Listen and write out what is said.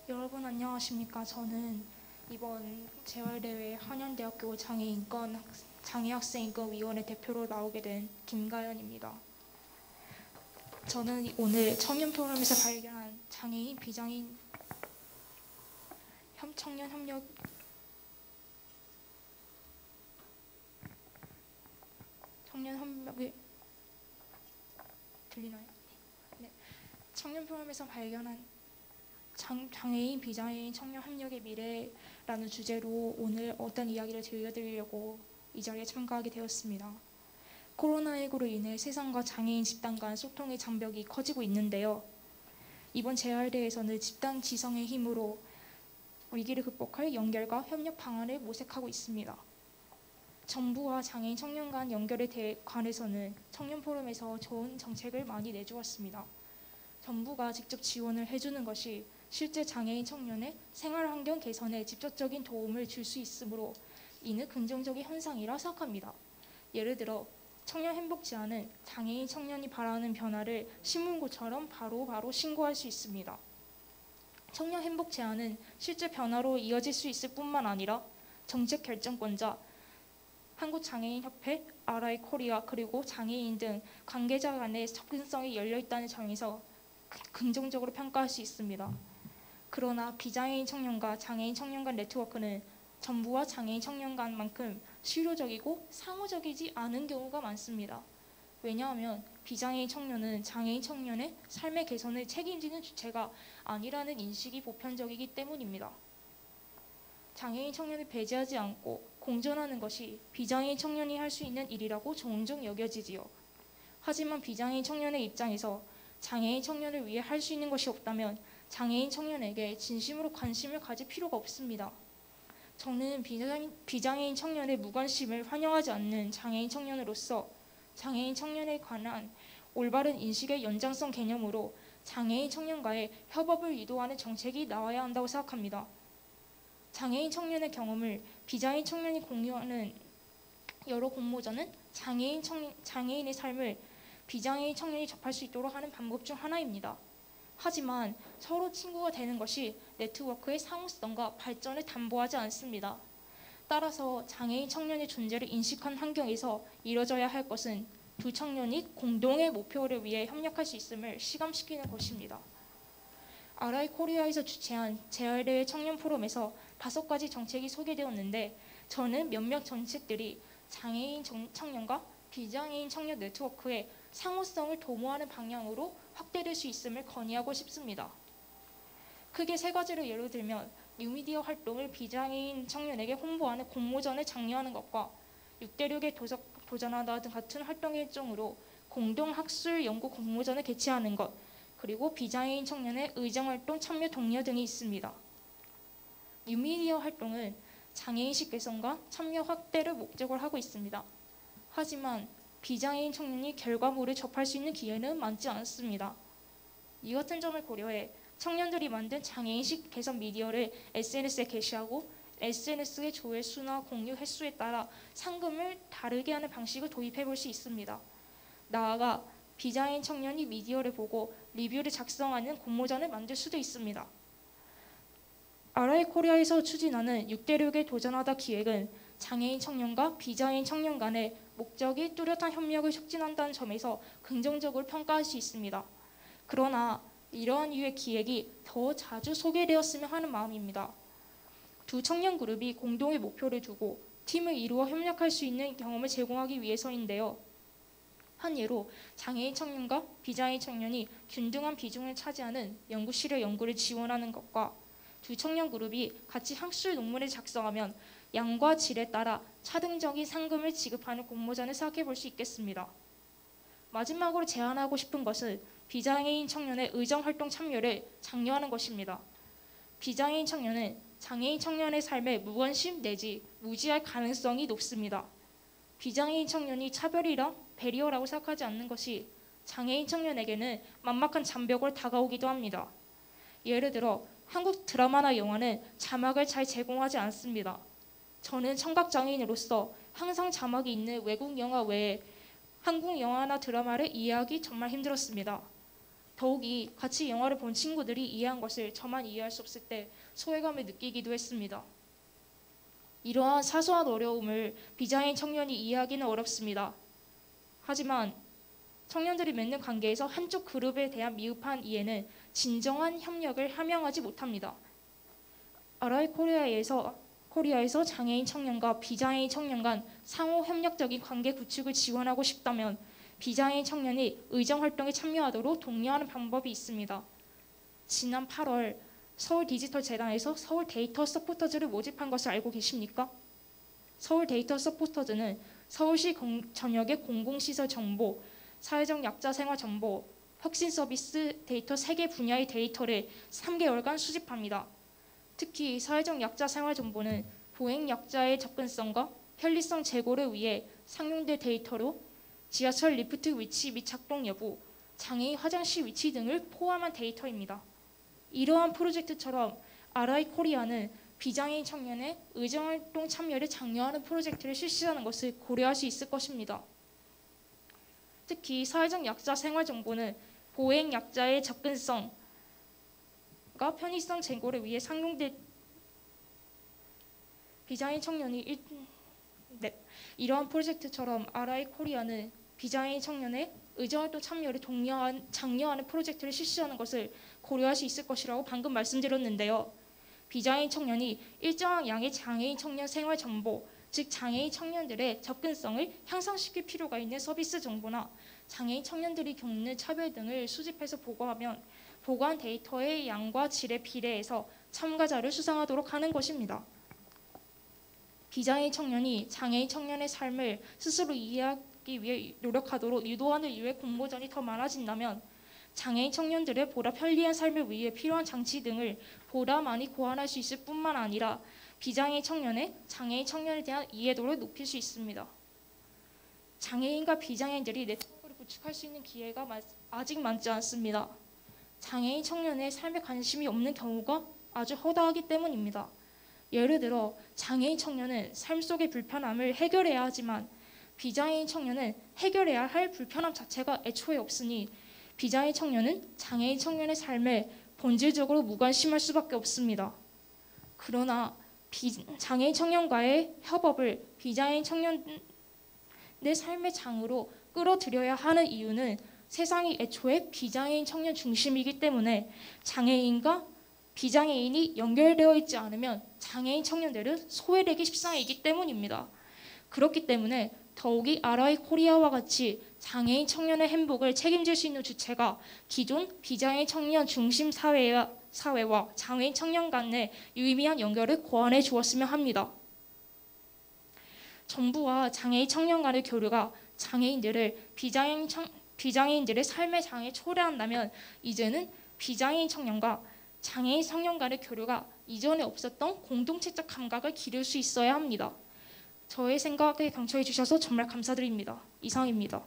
여러분 안녕하십니까? 저는 이번 재활대회 한양대학교 장애학생인권위원회 대표로 나오게 된 김가연입니다. 저는 오늘 청년 포럼에서 발견한 장애인, 비장애인 청년 협력이 들리나요? 네. 청년 포럼에서 발견한 장애인, 비장애인 청년 협력의 미래라는 주제로 오늘 어떤 이야기를 들려드리려고 이 자리에 참가하게 되었습니다. 코로나19로 인해 세상과 장애인 집단 간 소통의 장벽이 커지고 있는데요. 이번 재활대회에서는 집단 지성의 힘으로 위기를 극복할 연결과 협력 방안을 모색하고 있습니다. 정부와 장애인 청년 간 연결에 관해서는 청년 포럼에서 좋은 정책을 많이 내주었습니다. 정부가 직접 지원을 해주는 것이 실제 장애인 청년의 생활환경 개선에 직접적인 도움을 줄 수 있으므로 이는 긍정적인 현상이라 생각합니다. 예를 들어 청년 행복 제안은 장애인 청년이 바라는 변화를 신문고처럼 바로바로 신고할 수 있습니다. 청년 행복 제안은 실제 변화로 이어질 수 있을 뿐만 아니라 정책 결정권자, 한국장애인협회, RI코리아 그리고 장애인 등 관계자 간의 접근성이 열려있다는 점에서 긍정적으로 평가할 수 있습니다. 그러나 비장애인 청년과 장애인 청년 간 네트워크는 정부와 장애인 청년 간만큼 실효적이고 상호적이지 않은 경우가 많습니다. 왜냐하면 비장애인 청년은 장애인 청년의 삶의 개선을 책임지는 주체가 아니라는 인식이 보편적이기 때문입니다. 장애인 청년을 배제하지 않고 공존하는 것이 비장애인 청년이 할 수 있는 일이라고 종종 여겨지지요. 하지만 비장애인 청년의 입장에서 장애인 청년을 위해 할 수 있는 것이 없다면 장애인 청년에게 진심으로 관심을 가질 필요가 없습니다. 저는 비장애인 청년의 무관심을 환영하지 않는 장애인 청년으로서 장애인 청년에 관한 올바른 인식의 연장성 개념으로 장애인 청년과의 협업을 유도하는 정책이 나와야 한다고 생각합니다. 장애인 청년의 경험을 비장애인 청년이 공유하는 여러 공모전은 장애인의 삶을 비장애인 청년이 접할 수 있도록 하는 방법 중 하나입니다. 하지만 서로 친구가 되는 것이 네트워크의 상호성과 발전을 담보하지 않습니다. 따라서 장애인 청년의 존재를 인식한 환경에서 이뤄져야 할 것은 두 청년이 공동의 목표를 위해 협력할 수 있음을 실감시키는 것입니다. RI코리아에서 주최한 재활대회 청년 포럼에서 5가지 정책이 소개되었는데 저는 몇몇 정책들이 장애인 청년과 비장애인 청년 네트워크의 상호성을 도모하는 방향으로 확대될 수 있음을 건의하고 싶습니다. 크게 3가지를 예로 들면 뉴미디어 활동을 비장애인 청년에게 홍보하는 공모전을 장려하는 것과 6대6에 도전하다 등 같은 활동의 일종으로 공동학술 연구 공모전을 개최하는 것, 그리고 비장애인 청년의 의정활동 참여 독려 등이 있습니다. 뉴미디어 활동은 장애인식 개선과 참여 확대를 목적으로 하고 있습니다. 하지만 비장애인 청년이 결과물을 접할 수 있는 기회는 많지 않습니다. 이 같은 점을 고려해 청년들이 만든 장애인식 개선 미디어를 SNS에 게시하고 SNS의 조회수나 공유 횟수에 따라 상금을 다르게 하는 방식을 도입해 볼 수 있습니다. 나아가 비장애인 청년이 미디어를 보고 리뷰를 작성하는 공모전을 만들 수도 있습니다. RI코리아에서 추진하는 6대6에 도전하다 기획은 장애인 청년과 비장애인 청년 간의 목적이 뚜렷한 협력을 촉진한다는 점에서 긍정적으로 평가할 수 있습니다. 그러나 이러한 유의 기획이 더 자주 소개되었으면 하는 마음입니다. 두 청년 그룹이 공동의 목표를 두고 팀을 이루어 협력할 수 있는 경험을 제공하기 위해서인데요. 한 예로 장애인 청년과 비장애인 청년이 균등한 비중을 차지하는 연구실의 연구를 지원하는 것과 두 청년 그룹이 같이 학술 논문을 작성하면 양과 질에 따라 차등적인 상금을 지급하는 공모전을 생각해 볼 수 있겠습니다. 마지막으로 제안하고 싶은 것은 비장애인 청년의 의정활동 참여를 장려하는 것입니다. 비장애인 청년은 장애인 청년의 삶에 무관심 내지 무지할 가능성이 높습니다. 비장애인 청년이 차별이랑 배리어라고 생각하지 않는 것이 장애인 청년에게는 만막한 장벽으로 다가오기도 합니다. 예를 들어 한국 드라마나 영화는 자막을 잘 제공하지 않습니다. 저는 청각장애인으로서 항상 자막이 있는 외국 영화 외에 한국 영화나 드라마를 이해하기 정말 힘들었습니다. 더욱이 같이 영화를 본 친구들이 이해한 것을 저만 이해할 수 없을 때 소외감을 느끼기도 했습니다. 이러한 사소한 어려움을 비장애인 청년이 이해하기는 어렵습니다. 하지만 청년들이 맺는 관계에서 한쪽 그룹에 대한 미흡한 이해는 진정한 협력을 함양하지 못합니다. 아라이 코리아에서 장애인 청년과 비장애인 청년 간 상호 협력적인 관계 구축을 지원하고 싶다면 비장애인 청년이 의정 활동에 참여하도록 독려하는 방법이 있습니다. 지난 8월 서울 디지털 재단에서 서울 데이터 서포터즈를 모집한 것을 알고 계십니까? 서울 데이터 서포터즈는 서울시 전역의 공공시설 정보, 사회적 약자 생활 정보, 혁신 서비스 데이터 3개 분야의 데이터를 3개월간 수집합니다. 특히 사회적 약자 생활 정보는 보행 약자의 접근성과 편리성 제고를 위해 상용된 데이터로 지하철 리프트 위치 및 작동 여부, 장애인 화장실 위치 등을 포함한 데이터입니다. 이러한 프로젝트처럼 아라이 코리아는 비장애인 청년의 의정활동 참여를 장려하는 프로젝트를 실시하는 것을 고려할 수 있을 것입니다. 특히 사회적 약자 생활 정보는 보행 약자의 접근성과 편의성 제고를 위해 상용된 비장애인 청년이 이러한 프로젝트처럼 아라이 코리아는 비장애인 청년의 의정활동 참여를 장려하는 프로젝트를 실시하는 것을 고려할 수 있을 것이라고 방금 말씀드렸는데요. 비장애인 청년이 일정한 양의 장애인 청년 생활 정보, 즉 장애인 청년들의 접근성을 향상시킬 필요가 있는 서비스 정보나 장애인 청년들이 겪는 차별 등을 수집해서 보고하면 보고한 데이터의 양과 질에 비례해서 참가자를 수상하도록 하는 것입니다. 비장애인 청년이 장애인 청년의 삶을 스스로 이해하기 위해 노력하도록 유도하는 유해 공모전이 더 많아진다면 장애인 청년들의 보다 편리한 삶을 위해 필요한 장치 등을 보다 많이 고안할 수 있을 뿐만 아니라 비장애인 청년의 장애인 청년에 대한 이해도를 높일 수 있습니다. 장애인과 비장애인들이 네트워크를 구축할 수 있는 기회가 아직 많지 않습니다. 장애인 청년의 삶에 관심이 없는 경우가 아주 허다하기 때문입니다. 예를 들어 장애인 청년은 삶 속의 불편함을 해결해야 하지만 비장애인 청년은 해결해야 할 불편함 자체가 애초에 없으니 비장애인 청년은 장애인 청년의 삶에 본질적으로 무관심할 수밖에 없습니다. 그러나 장애인 청년과의 협업을 비장애인 청년의 삶의 장으로 끌어들여야 하는 이유는 세상이 애초에 비장애인 청년 중심이기 때문에 장애인과 비장애인이 연결되어 있지 않으면 장애인 청년들은 소외되기 십상이기 때문입니다. 그렇기 때문에 더욱이 아라이 코리아와 같이 장애인 청년의 행복을 책임질 수 있는 주체가 기존 비장애인 청년 중심 사회와 장애인 청년 간의 유의미한 연결을 고안해 주었으면 합니다. 정부와 장애인 청년 간의 교류가 장애인들을 비장애인들의 삶의 장에 초래한다면 이제는 비장애인 청년과 장애인 청년 간의 교류가 이전에 없었던 공동체적 감각을 기를 수 있어야 합니다. 저의 생각에 경청해 주셔서 정말 감사드립니다. 이상입니다.